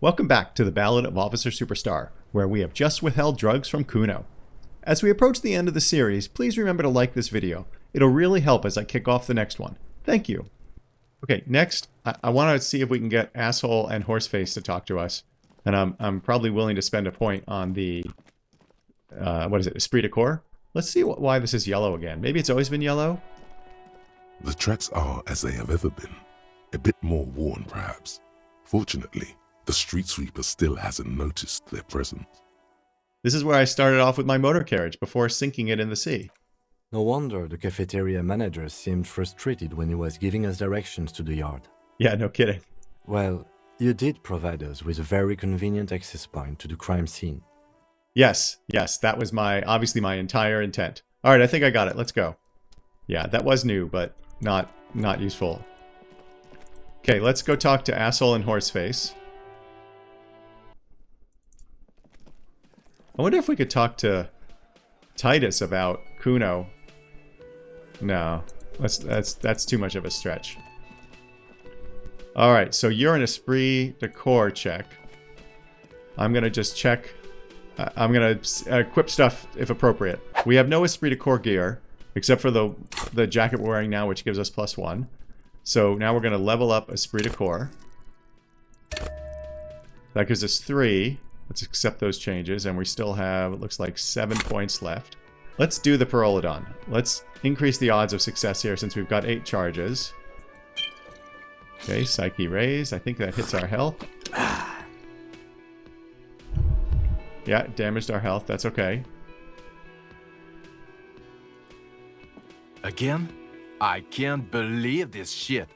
Welcome back to the Ballad of Officer Superstar, where we have just withheld drugs from Kuno. As we approach the end of the series, please remember to like this video. It'll really help as I kick off the next one. Thank you. Okay, next, I want to see if we can get Acele and Horseface to talk to us. And I'm probably willing to spend a point on the, what is it, Esprit de Corps? Let's see why this is yellow again. Maybe it's always been yellow? The tracks are as they have ever been. A bit more worn, perhaps. Fortunately, the street sweeper still hasn't noticed their presence. This is where I started off with my motor carriage before sinking it in the sea. No wonder the cafeteria manager seemed frustrated when he was giving us directions to the yard. Yeah, no kidding. Well, you did provide us with a very convenient access point to the crime scene. Yes, that was obviously my entire intent. Alright, I think I got it. Let's go. Yeah, that was new, but not useful. Okay, let's go talk to Acele and Horseface. I wonder if we could talk to Titus about Kuno. No, that's too much of a stretch. Alright, so you're an Esprit de Corps check. I'm gonna just check. I'm gonna equip stuff if appropriate. We have no Esprit de Corps gear, except for the jacket we're wearing now, which gives us +1. So now we're gonna level up Esprit de Corps. That gives us 3. Let's accept those changes, and we still have, it looks like, 7 points left. Let's do the Pyrrolodon. Let's increase the odds of success here since we've got 8 charges. Okay, Psyche Raise. I think that hits our health. Yeah, it damaged our health. That's okay. Again? I can't believe this shit.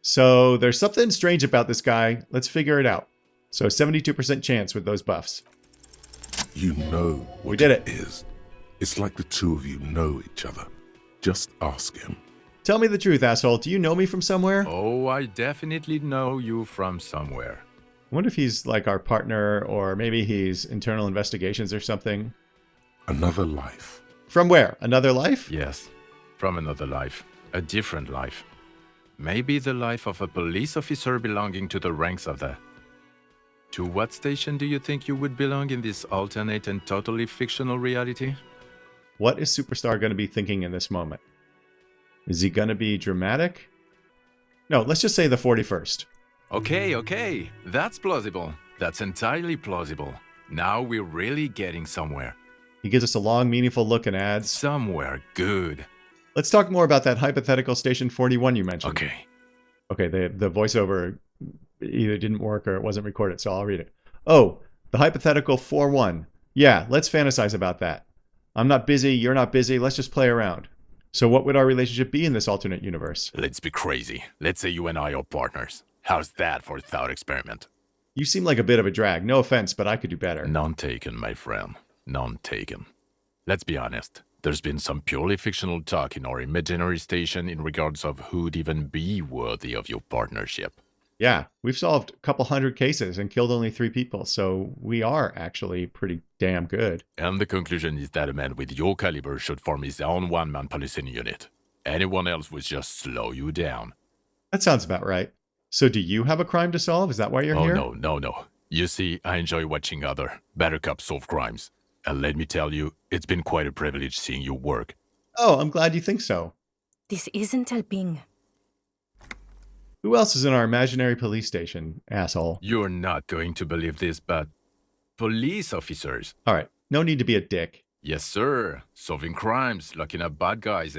So there's something strange about this guy. Let's figure it out. So 72% chance with those buffs. You know what We did it. is. It's like the two of you know each other. Just ask him. Tell me the truth, Acele. Do you know me from somewhere? Oh, I definitely know you from somewhere. I wonder if he's like our partner, or maybe he's internal investigations or something. Another life. From where? Another life? Yes, from another life. A different life. Maybe the life of a police officer belonging to the ranks of the... To what station do you think you would belong in this alternate and totally fictional reality? What is Superstar going to be thinking in this moment? Is he going to be dramatic? No, let's just say the 41st. Okay, that's plausible. That's entirely plausible. Now we're really getting somewhere. He gives us a long, meaningful look and adds... Somewhere good. Let's talk more about that hypothetical Station 41 you mentioned. Okay. Okay, the voiceover either didn't work or it wasn't recorded, so I'll read it. Oh, the hypothetical 4-1. Yeah, let's fantasize about that. I'm not busy, you're not busy, let's just play around. So what would our relationship be in this alternate universe? Let's be crazy. Let's say you and I are partners. How's that for a thought experiment? You seem like a bit of a drag. No offense, but I could do better. None taken, my friend. None taken. Let's be honest. There's been some purely fictional talk in our imaginary station in regards of who'd even be worthy of your partnership. Yeah, we've solved a couple hundred cases and killed only 3 people, so we are actually pretty damn good. And the conclusion is that a man with your caliber should form his own one-man policing unit. Anyone else would just slow you down. That sounds about right. So do you have a crime to solve? Is that why you're here? No. You see, I enjoy watching other better cops solve crimes. And let me tell you, it's been quite a privilege seeing you work. Oh, I'm glad you think so. This isn't helping. Who else is in our imaginary police station, Acele? You're not going to believe this, but police officers. All right, no need to be a dick. Yes, sir. Solving crimes, locking up bad guys,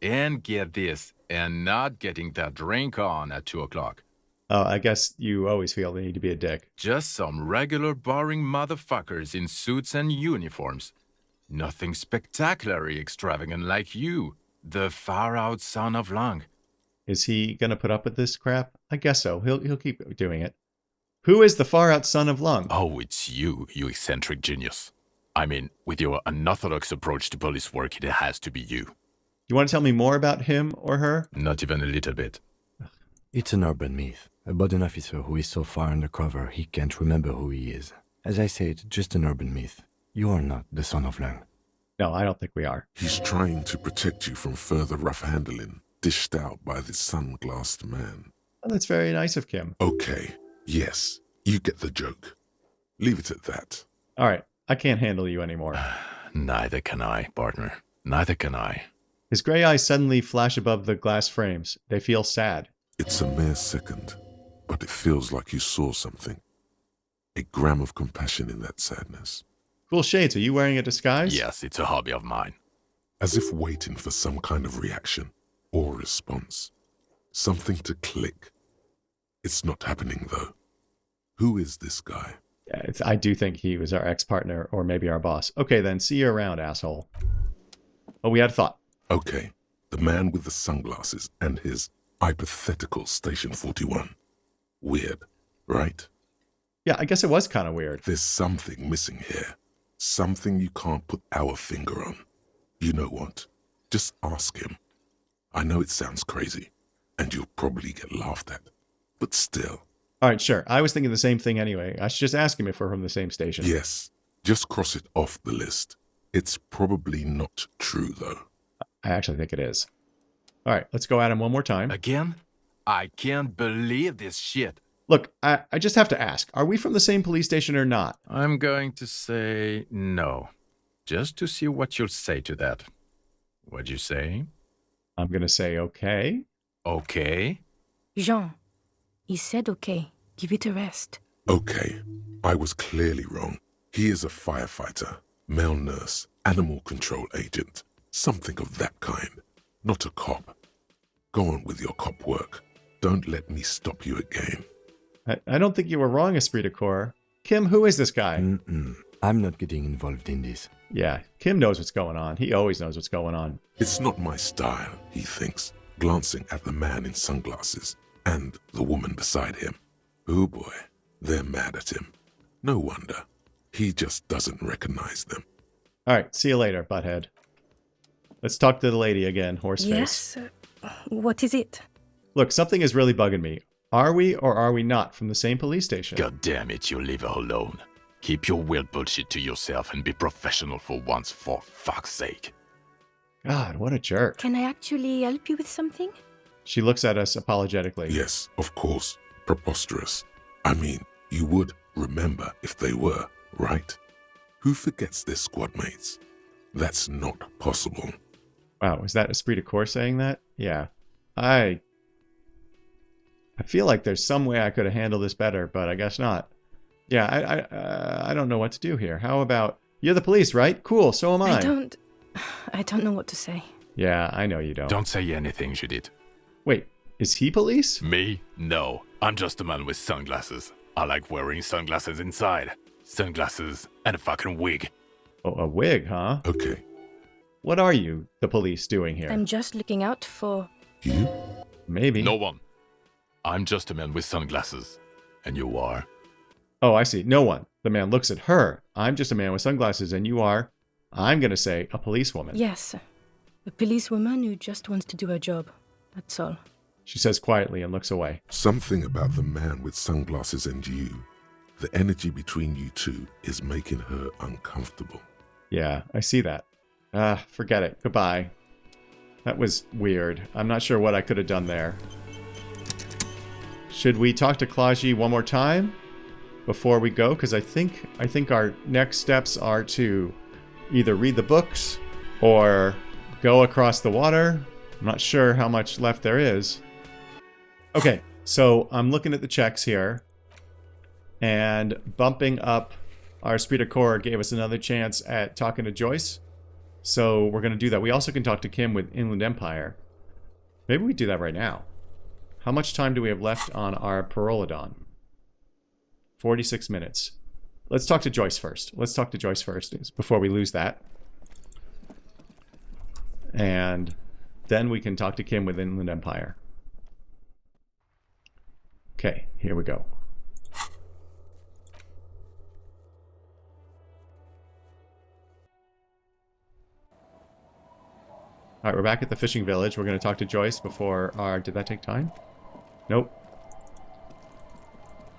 and get this, and not getting that drink on at 2 o'clock. Oh, I guess you always feel the need to be a dick. Just some regular boring motherfuckers in suits and uniforms. Nothing spectacularly extravagant like you, the far-out son of Lung. Is he gonna put up with this crap? I guess so. He'll keep doing it. Who is the far-out son of Lung? Oh, it's you eccentric genius. I mean, with your unorthodox approach to police work, it has to be you. You want to tell me more about him or her? Not even a little bit. It's an urban myth about an officer who is so far undercover he can't remember who he is. As I said, just an urban myth. You are not the son of Lang. No, I don't think we are. He's trying to protect you from further rough handling, dished out by this sunglassed man. Oh, that's very nice of Kim. Okay, yes, You get the joke. Leave it at that. All right, I can't handle you anymore. Neither can I, partner. Neither can I. His gray eyes suddenly flash above the glass frames. They feel sad. It's a mere second, but it feels like you saw something. A gram of compassion in that sadness. Cool shades, are you wearing a disguise? Yes, it's a hobby of mine. As if waiting for some kind of reaction or response. Something to click. It's not happening, though. Who is this guy? Yeah, I do think he was our ex-partner or maybe our boss. Okay, then, see you around, asshole. Oh, we had a thought. Okay, the man with the sunglasses and his hypothetical Station 41. Weird, right? Yeah, I guess it was kind of weird. There's something missing here. Something you can't put our finger on. You know what? Just ask him. I know it sounds crazy, and you'll probably get laughed at. But still. All right, sure. I was thinking the same thing anyway. I should just ask him if we're from the same station. Yes, just cross it off the list. It's probably not true, though. I actually think it is. All right, let's go at him one more time. Again? I can't believe this shit. Look, I just have to ask. Are we from the same police station or not? I'm going to say no. Just to see what you'll say to that. What'd you say? I'm going to say okay. Okay. Jean, he said okay. Give it a rest. Okay, I was clearly wrong. He is a firefighter, male nurse, animal control agent, something of that kind. Not a cop. Go on with your cop work. Don't let me stop you again. I don't think you were wrong, Esprit de Corps. Kim, who is this guy? I'm not getting involved in this. Yeah, Kim knows what's going on. He always knows what's going on. It's not my style, he thinks, glancing at the man in sunglasses and the woman beside him. Oh boy, they're mad at him. No wonder. He just doesn't recognize them. All right, see you later, butthead. Let's talk to the lady again, horseface. Yes? What is it? Look, something is really bugging me. Are we or are we not from the same police station? God damn it, you leave her alone. Keep your weird bullshit to yourself and be professional for once, for fuck's sake. God, what a jerk. Can I actually help you with something? She looks at us apologetically. Yes, of course. Preposterous. I mean, you would remember if they were, right? Who forgets their squad mates? That's not possible. Wow, is that Esprit de Corps saying that? Yeah. I feel like there's some way I could have handled this better, but I guess not. Yeah, I don't know what to do here. How about, you're the police, right? Cool, so am I. I don't know what to say. Yeah, I know you don't. Don't say anything, Judith. Wait, is he police? Me? No. I'm just a man with sunglasses. I like wearing sunglasses inside. Sunglasses and a fucking wig. Oh, a wig, huh? Okay, What are you, the police, doing here? I'm just looking out for... you? Maybe. No one. I'm just a man with sunglasses. And you are? Oh, I see. No one. The man looks at her. I'm just a man with sunglasses, and you are, I'm going to say, a policewoman. Yes. A policewoman who just wants to do her job. That's all. She says quietly and looks away. Something about the man with sunglasses and you, the energy between you two is making her uncomfortable. Yeah, I see that. Forget it. Goodbye. That was weird. I'm not sure what I could have done there. Should we talk to Klaji one more time before we go? Because I think our next steps are to either read the books or go across the water. I'm not sure how much left there is. Okay, so I'm looking at the checks here, and bumping up our Esprit de Corps gave us another chance at talking to Joyce. So we're going to do that. We also can talk to Kim with Inland Empire. Maybe we do that right now. How much time do we have left on our Parolodon? 46 minutes. Let's talk to Joyce first. Let's talk to Joyce first before we lose that. And then we can talk to Kim with Inland Empire. Okay, here we go. All right, we're back at the fishing village. We're going to talk to Joyce before our... Did that take time? Nope.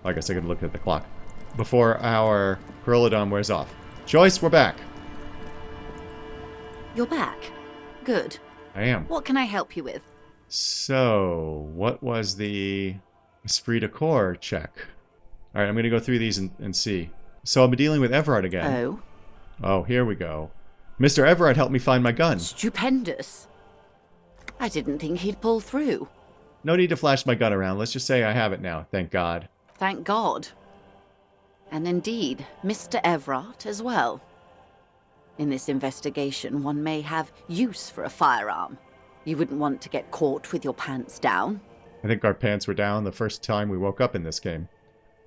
I guess I could look at the clock. Before our Parolodon wears off. Joyce, we're back. You're back. Good. I am. What can I help you with? So, what was the Esprit de Corps check? Alright, I'm going to go through these and see. So I'll be dealing with Evrart again. Oh, Oh, here we go. Mr. Evrart helped me find my gun. stupendous. I didn't think he'd pull through. No need to flash my gun around. Let's just say I have it now, thank God. Thank God. And indeed, Mr. Evrart as well. In this investigation, one may have use for a firearm. You wouldn't want to get caught with your pants down. I think our pants were down the first time we woke up in this game.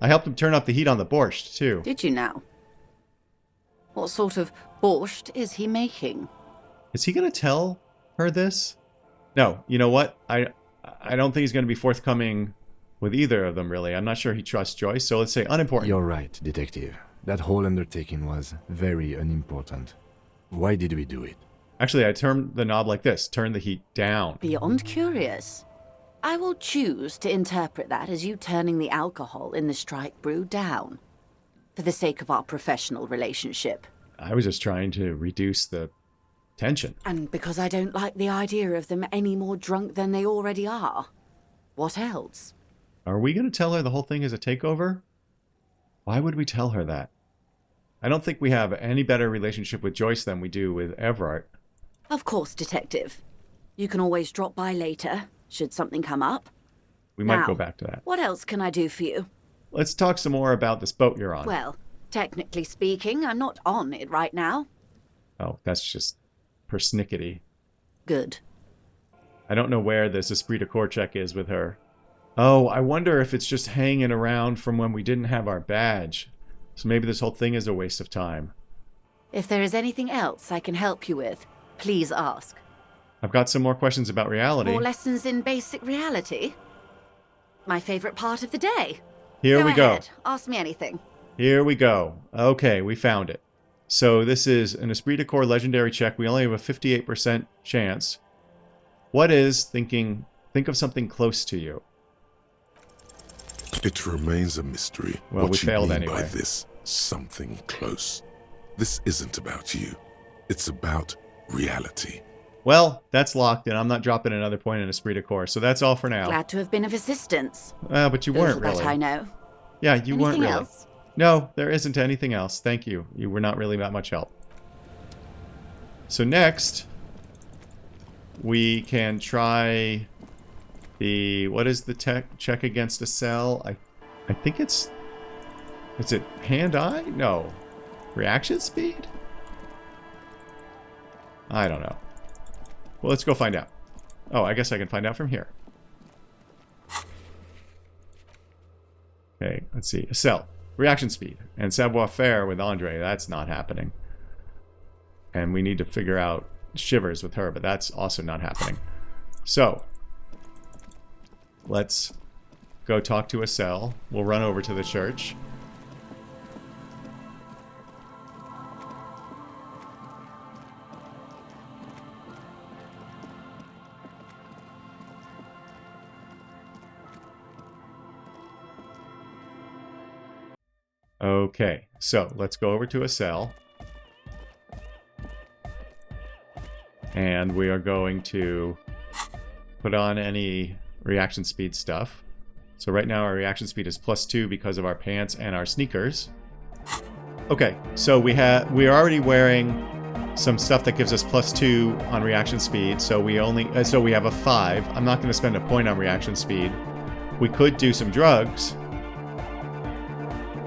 I helped him turn up the heat on the borscht, too. Did you now? What sort of borscht is he making? Is he going to tell her this? No, you know what? I don't think he's going to be forthcoming with either of them, really. I'm not sure he trusts Joyce, so let's say unimportant. You're right, detective. That whole undertaking was very unimportant. Why did we do it? Actually, I turned the knob like this. Turn the heat down. Beyond curious. I will choose to interpret that as you turning the alcohol in the strike brew down. For the sake of our professional relationship. I was just trying to reduce the tension. And because I don't like the idea of them any more drunk than they already are. What else? Are we going to tell her the whole thing is a takeover? Why would we tell her that? I don't think we have any better relationship with Joyce than we do with Evrart. Of course, detective. You can always drop by later, should something come up. We might Now, go back to that. What else can I do for you? Let's talk some more about this boat you're on. Well, technically speaking, I'm not on it right now. Oh, that's just persnickety. Good. I don't know where this esprit de corps check is with her. Oh, I wonder if it's just hanging around from when we didn't have our badge. So maybe this whole thing is a waste of time. If there is anything else I can help you with, please ask. I've got some more questions about reality. More lessons in basic reality? My favorite part of the day. Here we go. Ahead. Ask me anything. Here we go. Okay, we found it. So this is an esprit de corps legendary check. We only have a 58% chance. What is think of something close to you? It remains a mystery. Well, we what you failed mean by anyway. this something close. This isn't about you. It's about reality. Well, that's locked, and I'm not dropping another point in esprit de corps, so that's all for now. Glad to have been of assistance. But you weren't Little really. that I know. Yeah, you weren't Anything really. else? No, there isn't anything else. Thank you. You were not really that much help. So next, we can try the... What is the check against Acele? I think it's... Is it hand-eye? No. Reaction speed? I don't know. Well, let's go find out. Oh, I guess I can find out from here. Okay, let's see. Acele. Reaction speed. And savoir-faire with Andre. That's not happening. And we need to figure out shivers with her, but that's also not happening. So, let's go talk to Acele. We'll run over to the church. Okay, so let's go over to Acele. And we are going to put on any reaction speed stuff. So right now our reaction speed is +2 because of our pants and our sneakers. Okay, so we're already wearing some stuff that gives us +2 on reaction speed. So we have a 5. I'm not going to spend a point on reaction speed. We could do some drugs.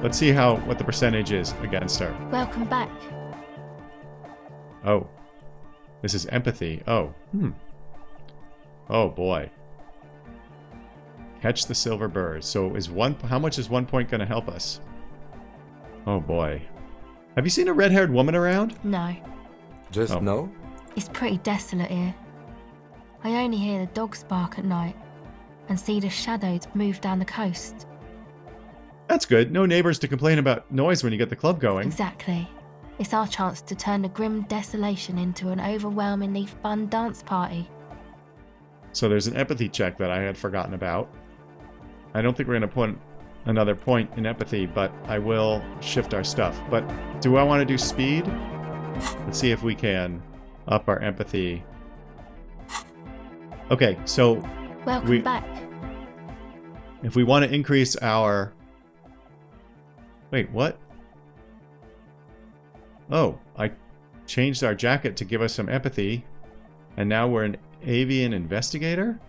Let's see what the percentage is against her. Welcome back. Oh. This is empathy. Oh. Oh boy. Catch the silver bird. So how much is 1 point going to help us? Oh boy. Have you seen a red-haired woman around? No, Just Oh. no? it's pretty desolate here. I only hear the dogs bark at night and see the shadows move down the coast. That's good. No neighbors to complain about noise when you get the club going. Exactly. It's our chance to turn the grim desolation into an overwhelmingly fun dance party. So there's an empathy check that I had forgotten about. I don't think we're going to put another point in empathy, but I will shift our stuff. But do I want to do speed? Let's see if we can up our empathy. Okay, so Welcome back. if we want to increase our Wait, what? Oh, I changed our jacket to give us some empathy, and now we're an avian investigator?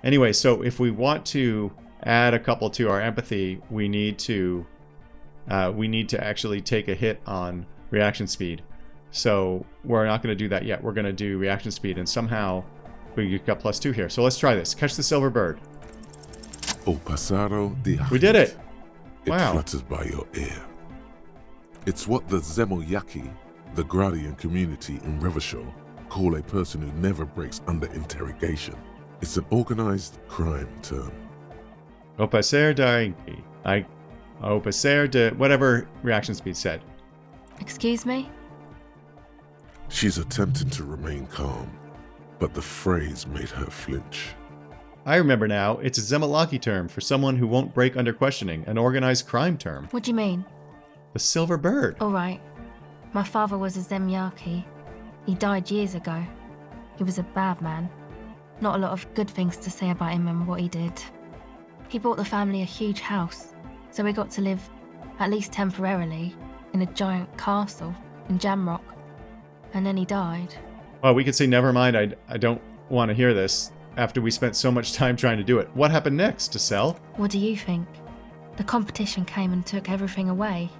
Anyway, so if we want to add a couple to our empathy, we need to actually take a hit on reaction speed. So we're not going to do that yet. We're going to do reaction speed, and somehow we got +2 here. So let's try this. Catch the silver bird. O pasaro de We did it! It Wow. flutters by your ear. It's what the Zemoyaki, the Gradian community in Revachol, call a person who never breaks under interrogation. It's an organized crime term. Au passer de... Au passer de... Whatever reaction speed said. Excuse me? She's attempting to remain calm, but the phrase made her flinch. I remember now. It's a Zemolaki term for someone who won't break under questioning. An organized crime term. What do you mean? The silver bird. All right. My father was a Zemyaki. He died years ago. He was a bad man. Not a lot of good things to say about him and what he did. He bought the family a huge house, so we got to live, at least temporarily, in a giant castle in Jamrock. And then he died. Well, we could say never mind. I don't want to hear this after we spent so much time trying to do it. What happened next, Acele? What do you think? The competition came and took everything away.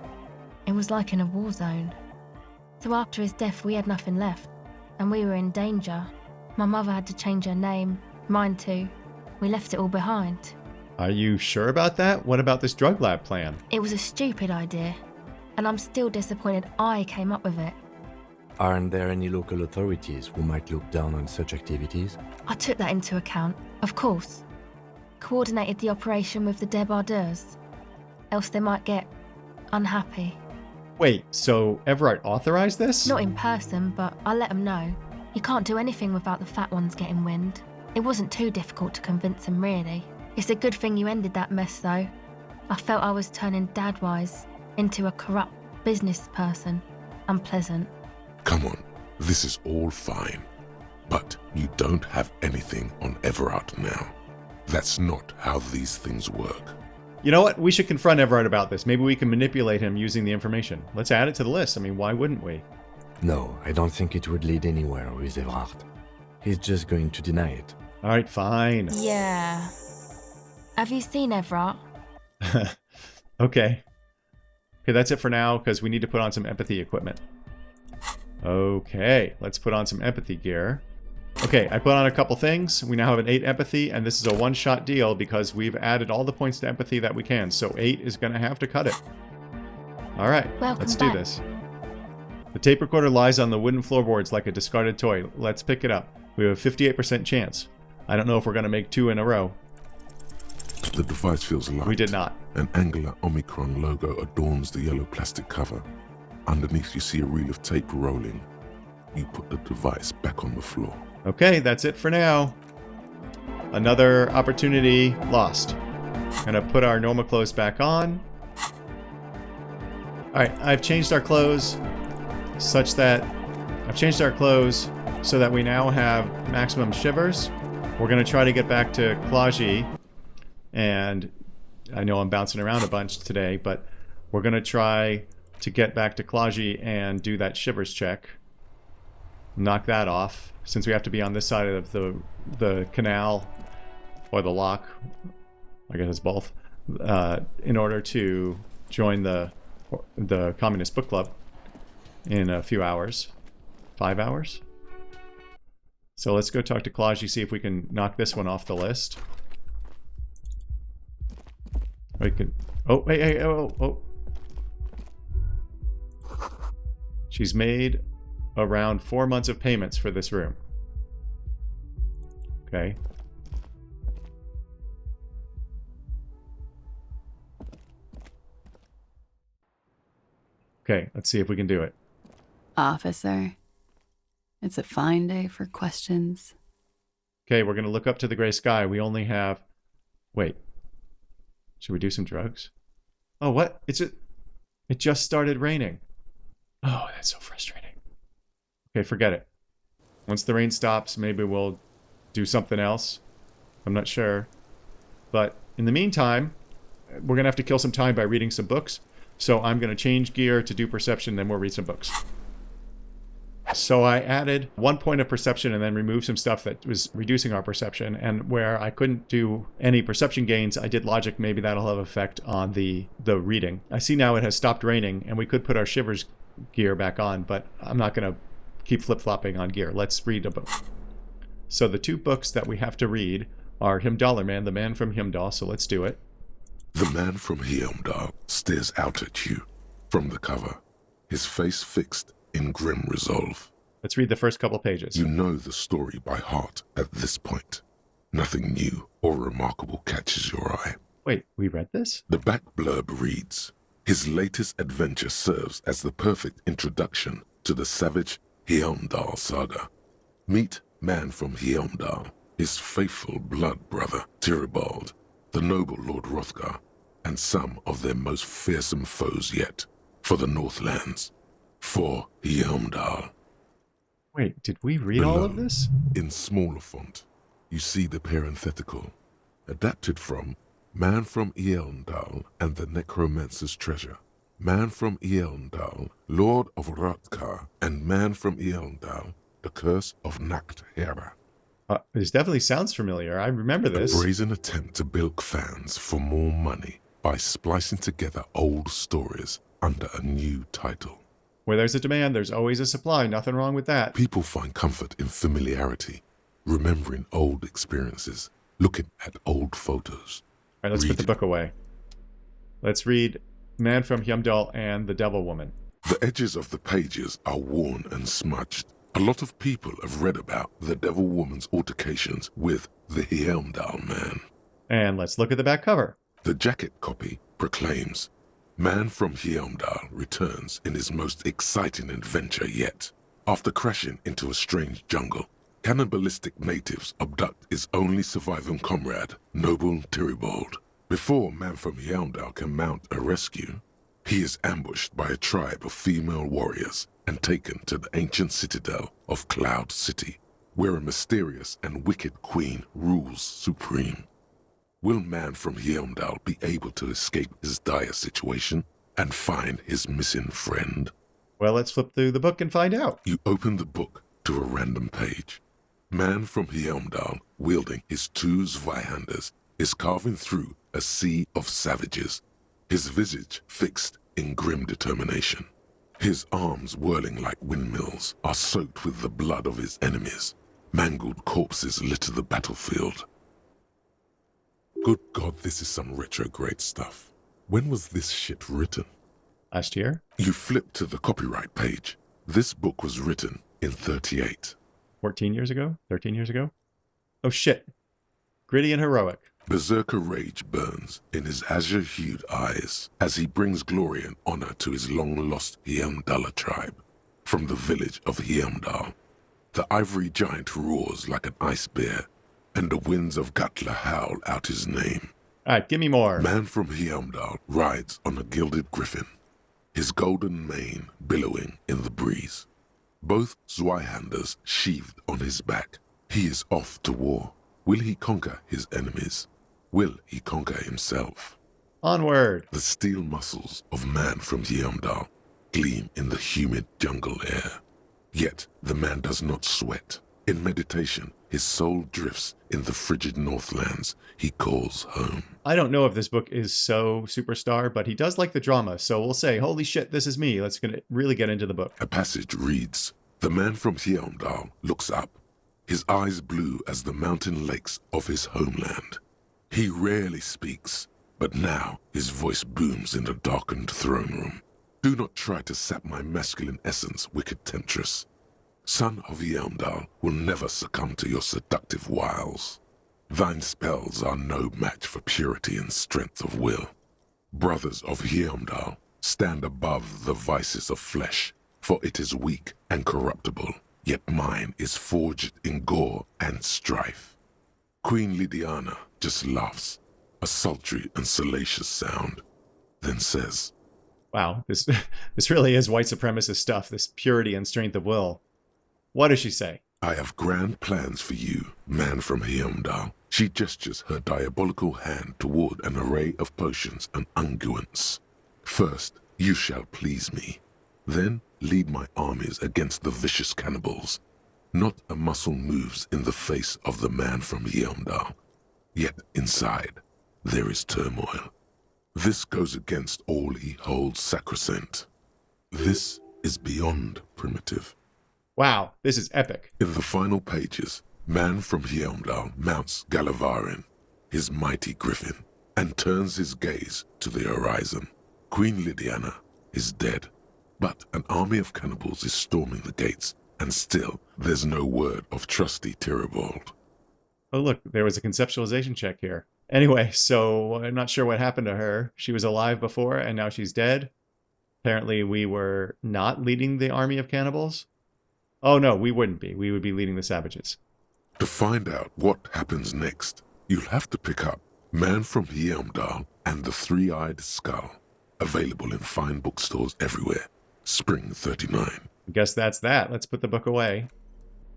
It was like in a war zone. So after his death, we had nothing left, and we were in danger. My mother had to change her name, mine too. We left it all behind. Are you sure about that? What about this drug lab plan? It was a stupid idea, and I'm still disappointed I came up with it. Aren't there any local authorities who might look down on such activities? I took that into account, of course. Coordinated the operation with the débardeurs, else they might get unhappy. Wait, so Evrart authorized this? Not in person, but I let them know. You can't do anything without the fat ones getting wind. It wasn't too difficult to convince them, really. It's a good thing you ended that mess, though. I felt I was turning Dadwise into a corrupt business person. Unpleasant. Come on, this is all fine. But you don't have anything on Evrart now. That's not how these things work. You know what? We should confront Evrart about this. Maybe we can manipulate him using the information. Let's add it to the list. I mean, why wouldn't we? No, I don't think it would lead anywhere with Evrart. He's just going to deny it. All right, fine. Yeah. Have you seen Evrart? Okay. Okay, that's it for now, because we need to put on some empathy equipment. Okay, let's put on some empathy gear. Okay, I put on a couple things. We now have an 8 empathy, and this is a one-shot deal because we've added all the points to empathy that we can, so 8 is going to have to cut it. All right, let's do this. The tape recorder lies on the wooden floorboards like a discarded toy. Let's pick it up. We have a 58% chance. I don't know if we're going to make 2 in a row. The device feels light. We did not. An angular Omicron logo adorns the yellow plastic cover. Underneath you see a reel of tape rolling. You put the device back on the floor. Okay, that's it for now. Another opportunity lost. Gonna put our normal clothes back on. Alright, I've changed our clothes so that we now have maximum shivers. We're gonna try to get back to Klaji, and I know I'm bouncing around a bunch today, but we're gonna try to get back to Klaji and do that shivers check. Knock that off, since we have to be on this side of the canal, or the lock, I guess it's both, in order to join the Communist Book Club in a few hours. 5 hours? So let's go talk to Klaji, see if we can knock this one off the list. We can... Oh, hey, oh. She's made around 4 months of payments for this room. Okay. Okay, let's see if we can do it. Officer, it's a fine day for questions. Okay, we're going to look up to the gray sky. We only have... Wait. Should we do some drugs? Oh, what? It just started raining. Oh, that's so frustrating. Okay, forget it. Once the rain stops, maybe we'll do something else. I'm not sure. But in the meantime, we're going to have to kill some time by reading some books. So I'm going to change gear to do perception, then we'll read some books. So I added 1 point of perception and then removed some stuff that was reducing our perception. And where I couldn't do any perception gains, I did logic. Maybe that'll have effect on the reading. I see now it has stopped raining, and we could put our shivers gear back on, but I'm not going to keep flip-flopping on gear. Let's read a book. So the 2 books that we have to read are Heimdallr Man, the man from Heimdall, so let's do it. The man from Heimdall stares out at you from the cover, his face fixed in grim resolve. Let's read the first couple pages. You know the story by heart at this point. Nothing new or remarkable catches your eye. Wait, we read this? The back blurb reads, his latest adventure serves as the perfect introduction to the savage Heimdall saga. Meet man from Heimdall, his faithful blood brother, Tyribald, the noble Lord Hrothgar, and some of their most fearsome foes yet, for the Northlands, for Heimdall. Wait, did we read all of this? In smaller font, you see the parenthetical, adapted from Man from Heimdall and the Necromancer's Treasure, Man from Heimdall, Lord of Hrothgar, and Man from Heimdall, the Curse of Nacht Hera. This definitely sounds familiar. I remember this. A brazen attempt to bilk fans for more money by splicing together old stories under a new title. Where there's a demand, there's always a supply. Nothing wrong with that. People find comfort in familiarity, remembering old experiences, looking at old photos. All right, let's put the book away. Let's read Man from Heimdall and the Devil Woman. The edges of the pages are worn and smudged. A lot of people have read about the Devil Woman's altercations with the Heimdall man. And let's look at the back cover. The jacket copy proclaims, Man from Heimdall returns in his most exciting adventure yet. After crashing into a strange jungle, cannibalistic natives abduct his only surviving comrade, noble Tyribald. Before Man from Heimdall can mount a rescue, he is ambushed by a tribe of female warriors and taken to the ancient citadel of Cloud City, where a mysterious and wicked queen rules supreme. Will Man from Heimdall be able to escape his dire situation and find his missing friend? Well, let's flip through the book and find out. You open the book to a random page. Man from Heimdall, wielding his 2 Zweihanders, is carving through a sea of savages, his visage fixed in grim determination. His arms, whirling like windmills, are soaked with the blood of his enemies. Mangled corpses litter the battlefield. Good God, this is some retrograde stuff. When was this shit written? Last year? You flip to the copyright page. This book was written in 38. 14 years ago? 13 years ago? Oh shit. Gritty and heroic. Berserker rage burns in his azure-hued eyes as he brings glory and honor to his long-lost Heimdall tribe. From the village of Heimdall, the ivory giant roars like an ice bear, and the winds of Gatla howl out his name. Alright, give me more. Man from Heimdall rides on a gilded griffin, his golden mane billowing in the breeze. Both Zweihanders sheathed on his back. He is off to war. Will he conquer his enemies? Will he conquer himself? Onward. The steel muscles of Man from Heimdall gleam in the humid jungle air. Yet the man does not sweat. In meditation, his soul drifts in the frigid Northlands he calls home. I don't know if this book is so superstar, but he does like the drama, so we'll say, holy shit, this is me. Let's really get into the book. A passage reads, The man from Heimdall looks up, his eyes blue as the mountain lakes of his homeland. He rarely speaks, but now his voice booms in the darkened throne room. Do not try to sap my masculine essence, wicked temptress. Son of Heimdall will never succumb to your seductive wiles. Thine spells are no match for purity and strength of will. Brothers of Heimdall, stand above the vices of flesh, for it is weak and corruptible, yet mine is forged in gore and strife. Queen Lydiana just laughs, a sultry and salacious sound, then says, Wow, this really is white supremacist stuff, this purity and strength of will. What does she say? I have grand plans for you, man from Heimdall. She gestures her diabolical hand toward an array of potions and unguents. First, You shall please me. Then lead my armies against the vicious cannibals. Not a muscle moves in the face of the man from Yeomdal. Yet inside, there is turmoil. This goes against all he holds sacrosanct. This is beyond primitive. Wow, this is epic. In the final pages, man from Yeomdal mounts Gallavarin, his mighty griffin, and turns his gaze to the horizon. Queen Lydiana is dead, but an army of cannibals is storming the gates, and still there's no word of trusty Tyribald. Oh, look, there was a conceptualization check here. Anyway, so I'm not sure what happened to her. She was alive before, and now she's dead. Apparently, we were not leading the army of cannibals. Oh, no, we wouldn't be. We would be leading the savages. To find out what happens next, you'll have to pick up Man from Yeomdal and the Three-Eyed Skull. Available in fine bookstores everywhere. Spring 39. I guess that's that. Let's put the book away.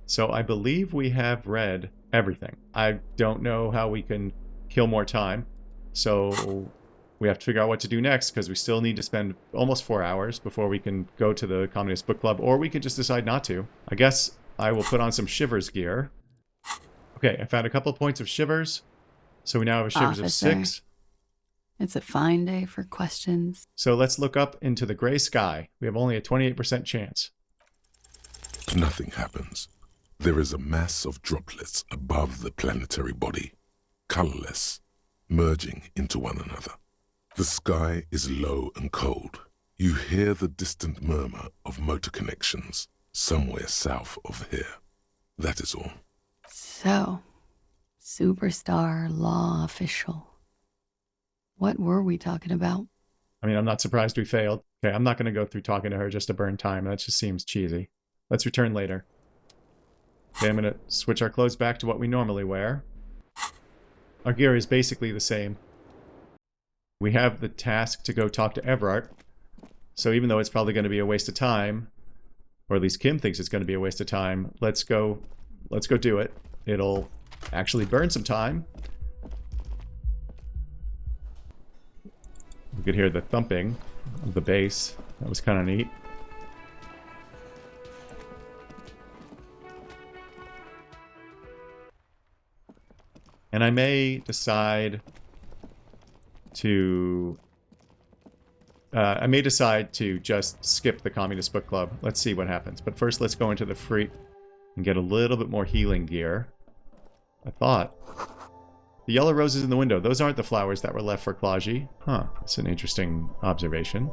So I believe we have read everything. I don't know how we can kill more time. So we have to figure out what to do next, because we still need to spend almost 4 hours before we can go to the Communist Book Club, or we could just decide not to. I guess I will put on some Shivers gear. Okay, I found a couple of points of Shivers. So we now have a Shivers of 6. It's a fine day for questions. So let's look up into the gray sky. We have only a 28% chance. Nothing happens. There is a mass of droplets above the planetary body, colorless, merging into one another. The sky is low and cold. You hear the distant murmur of motor connections somewhere south of here. That is all. So, superstar law official. What were we talking about? I mean, I'm not surprised we failed. Okay, I'm not going to go through talking to her just to burn time. That just seems cheesy. Let's return later. Okay, I'm going to switch our clothes back to what we normally wear. Our gear is basically the same. We have the task to go talk to Evrart. So even though it's probably going to be a waste of time, or at least Kim thinks it's going to be a waste of time, let's go do it. It'll actually burn some time. You could hear the thumping of the bass. That was kind of neat. And I may decide to just skip the Communist Book Club. Let's see what happens. But first, let's go into the Freak and get a little bit more healing gear. I thought. The yellow roses in the window. Those aren't the flowers that were left for Klaji. Huh. That's an interesting observation.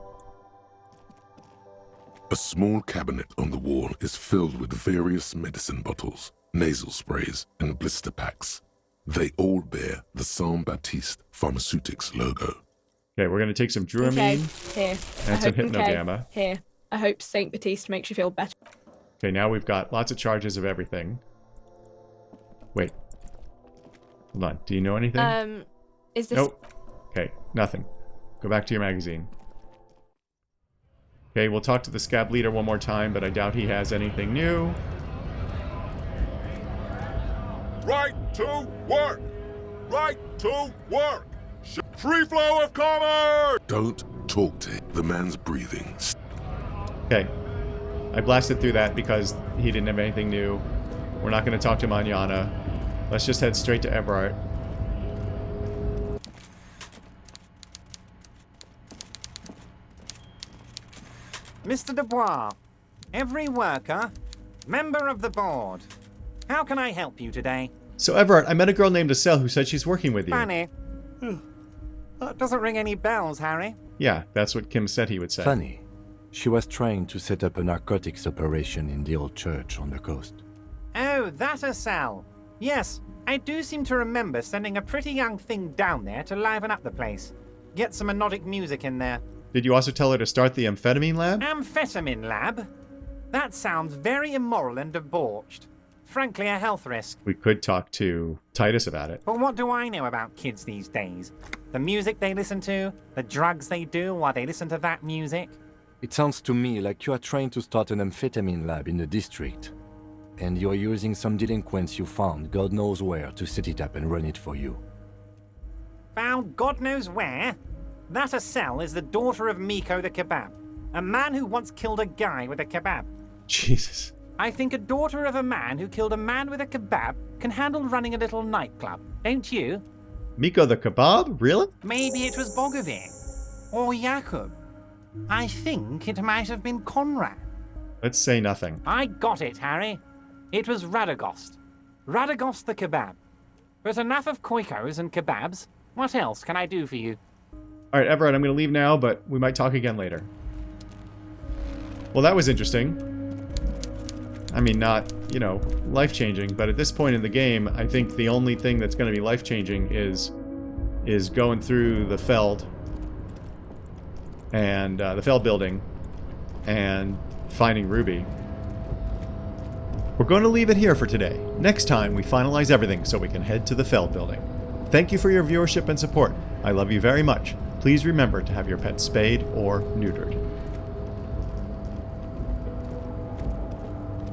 A small cabinet on the wall is filled with various medicine bottles, nasal sprays, and blister packs. They all bear the Saint Baptiste Pharmaceutics logo. Okay, we're going to take some Dramamine Here. and some Hypnogamma. Here. I hope Saint Baptiste makes you feel better. Okay, now we've got lots of charges of everything. Wait. Hold on. Do you know anything? Is this... Nope. Okay, nothing. Go back to your magazine. Okay, we'll talk to the scab leader one more time, but I doubt he has anything new. Right to work! Right to work! Free flow of commerce! Don't talk to him. The man's breathing. Okay. I blasted through that because he didn't have anything new. We're not going to talk to Manana. Let's just head straight to Evrart. Mr. Dubois, every worker, member of the board. How can I help you today? So Evrart, I met a girl named Acele who said she's working with you. Fanny. That doesn't ring any bells, Harry. Yeah, that's what Kim said he would say. Funny. She was trying to set up a narcotics operation in the old church on the coast. Oh, that Acele. Yes, I do seem to remember sending a pretty young thing down there to liven up the place. Get some melodic music in there. Did you also tell her to start the amphetamine lab? Amphetamine lab? That sounds very immoral and debauched. Frankly, a health risk. We could talk to Titus about it. But what do I know about kids these days? The music they listen to? The drugs they do while they listen to that music? It sounds to me like you are trying to start an amphetamine lab in the district. And you're using some delinquents you found God knows where to set it up and run it for you. Found God knows where? That Acele is the daughter of Miko the kebab, a man who once killed a guy with a kebab. Jesus. I think a daughter of a man who killed a man with a kebab can handle running a little nightclub, don't you? Miko the kebab? Really? Maybe it was Bogovir. Or Jakub. I think it might have been Conrad. Let's say nothing. I got it, Harry. It was Radogost. Radogost the kebab. But enough of koikos and kebabs. What else can I do for you? Alright, Evrart, I'm going to leave now, but we might talk again later. Well, that was interesting. I mean, not, you know, life-changing, but at this point in the game, I think the only thing that's going to be life-changing is going through the Feld and the Feld building and finding Ruby. We're going to leave it here for today. Next time, we finalize everything so we can head to the Feld building. Thank you for your viewership and support. I love you very much. Please remember to have your pets spayed or neutered.